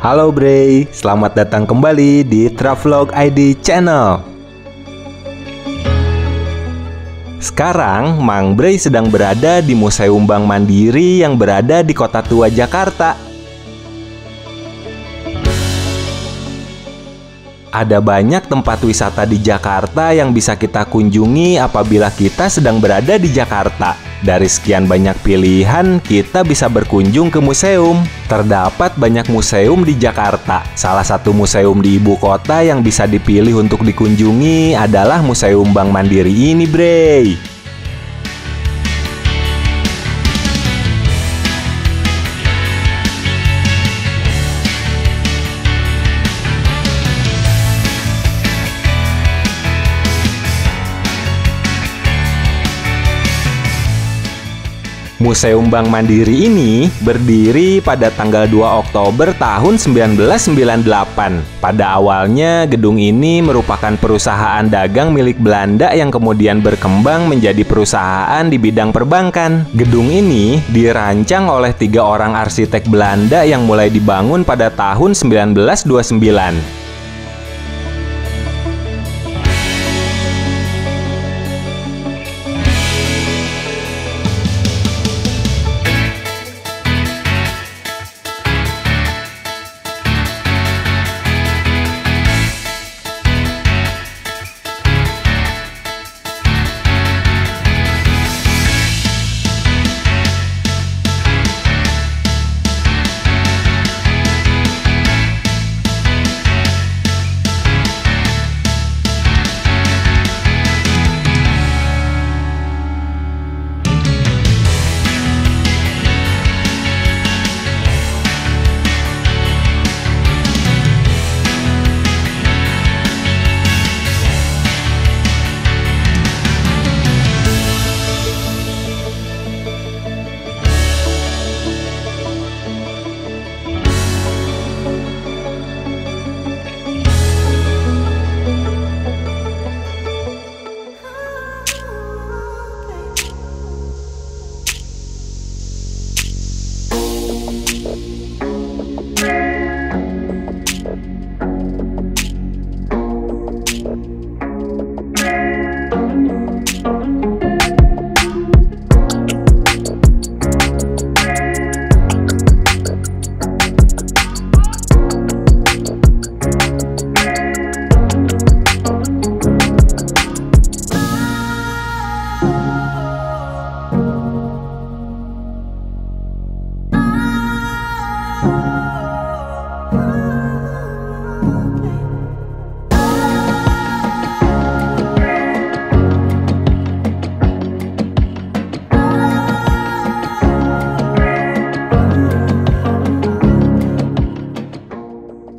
Halo Bray, selamat datang kembali di Travelog ID Channel. Sekarang, Mang Bray sedang berada di Museum Bank Mandiri yang berada di Kota Tua, Jakarta. Ada banyak tempat wisata di Jakarta yang bisa kita kunjungi apabila kita sedang berada di Jakarta. Dari sekian banyak pilihan, kita bisa berkunjung ke museum. Terdapat banyak museum di Jakarta. Salah satu museum di ibu kota yang bisa dipilih untuk dikunjungi adalah Museum Bank Mandiri ini, Bray. Museum Bank Mandiri ini berdiri pada tanggal 2 Oktober tahun 1998. Pada awalnya, gedung ini merupakan perusahaan dagang milik Belanda yang kemudian berkembang menjadi perusahaan di bidang perbankan. Gedung ini dirancang oleh 3 orang arsitek Belanda yang mulai dibangun pada tahun 1929.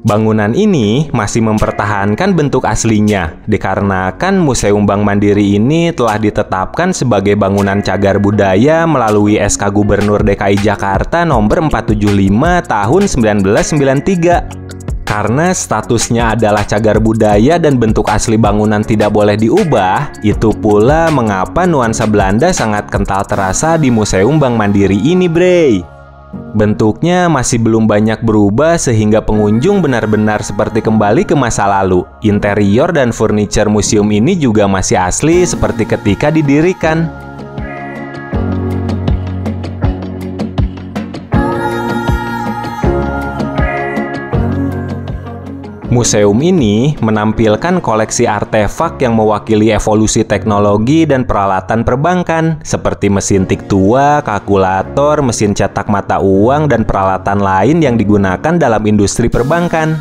Bangunan ini masih mempertahankan bentuk aslinya, dikarenakan Museum Bank Mandiri ini telah ditetapkan sebagai bangunan cagar budaya melalui SK Gubernur DKI Jakarta nomor 475 tahun 1993. Karena statusnya adalah cagar budaya dan bentuk asli bangunan tidak boleh diubah, itu pula mengapa nuansa Belanda sangat kental terasa di Museum Bank Mandiri ini, Bray. Bentuknya masih belum banyak berubah sehingga pengunjung benar-benar seperti kembali ke masa lalu. Interior dan furniture museum ini juga masih asli seperti ketika didirikan. Museum ini menampilkan koleksi artefak yang mewakili evolusi teknologi dan peralatan perbankan, seperti mesin tik tua, kalkulator, mesin cetak mata uang, dan peralatan lain yang digunakan dalam industri perbankan.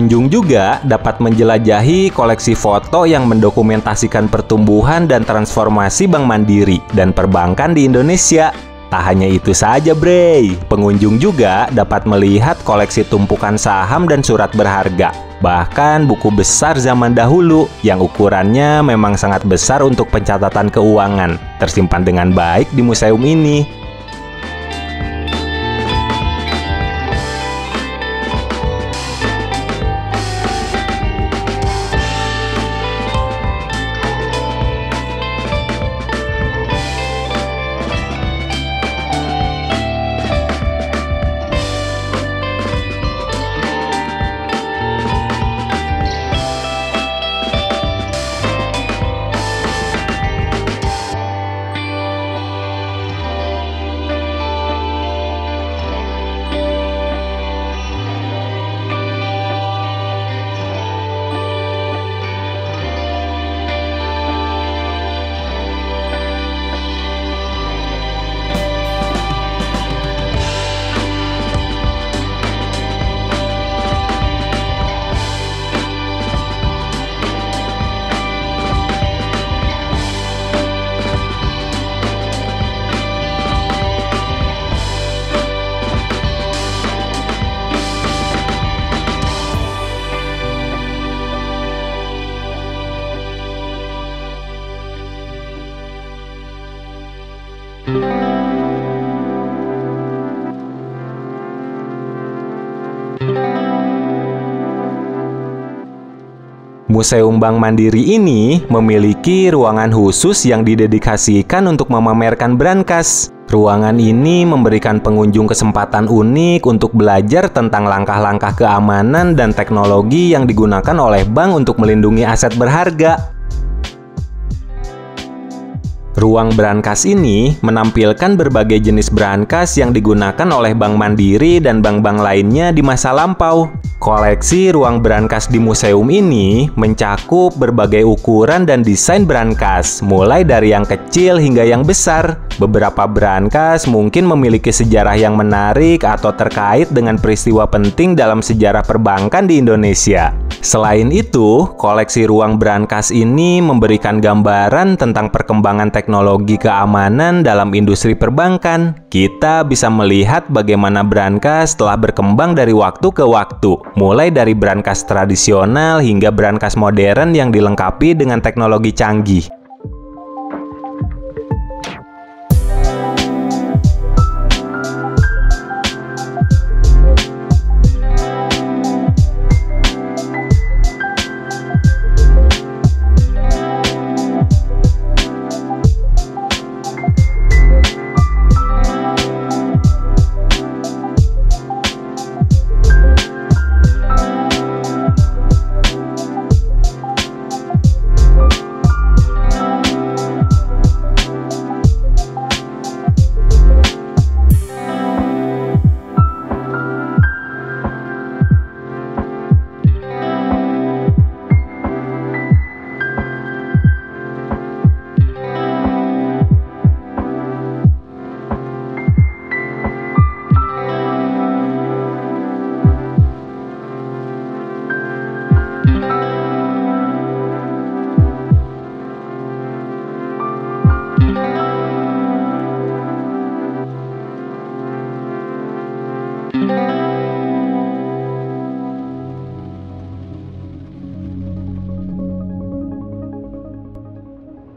Pengunjung juga dapat menjelajahi koleksi foto yang mendokumentasikan pertumbuhan dan transformasi Bank Mandiri dan perbankan di Indonesia. Tak hanya itu saja, Bre. Pengunjung juga dapat melihat koleksi tumpukan saham dan surat berharga. Bahkan buku besar zaman dahulu yang ukurannya memang sangat besar untuk pencatatan keuangan, tersimpan dengan baik di museum ini. Museum Bank Mandiri ini memiliki ruangan khusus yang didedikasikan untuk memamerkan brankas. Ruangan ini memberikan pengunjung kesempatan unik untuk belajar tentang langkah-langkah keamanan dan teknologi yang digunakan oleh bank untuk melindungi aset berharga. Ruang brankas ini menampilkan berbagai jenis brankas yang digunakan oleh Bank Mandiri dan bank-bank lainnya di masa lampau. Koleksi ruang brankas di museum ini mencakup berbagai ukuran dan desain brankas, mulai dari yang kecil hingga yang besar. Beberapa brankas mungkin memiliki sejarah yang menarik atau terkait dengan peristiwa penting dalam sejarah perbankan di Indonesia. Selain itu, koleksi ruang brankas ini memberikan gambaran tentang perkembangan teknologi keamanan dalam industri perbankan. Kita bisa melihat bagaimana brankas telah berkembang dari waktu ke waktu, mulai dari brankas tradisional hingga brankas modern yang dilengkapi dengan teknologi canggih.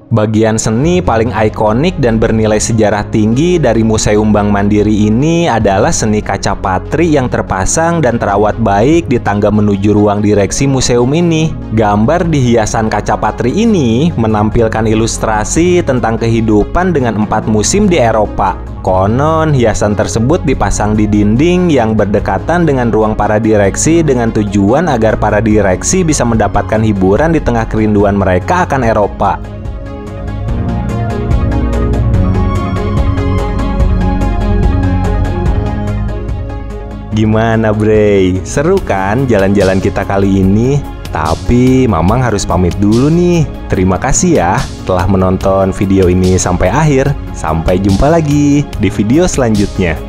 Bagian seni paling ikonik dan bernilai sejarah tinggi dari Museum Bank Mandiri ini adalah seni kaca patri yang terpasang dan terawat baik di tangga menuju ruang direksi museum ini. Gambar di hiasan kaca patri ini menampilkan ilustrasi tentang kehidupan dengan 4 musim di Eropa. Konon, hiasan tersebut dipasang di dinding yang berdekatan dengan ruang para direksi dengan tujuan agar para direksi bisa mendapatkan hiburan di tengah kerinduan mereka akan Eropa. Gimana, Bre? Seru kan jalan-jalan kita kali ini? Tapi Mamang harus pamit dulu nih. Terima kasih ya telah menonton video ini sampai akhir. Sampai jumpa lagi di video selanjutnya.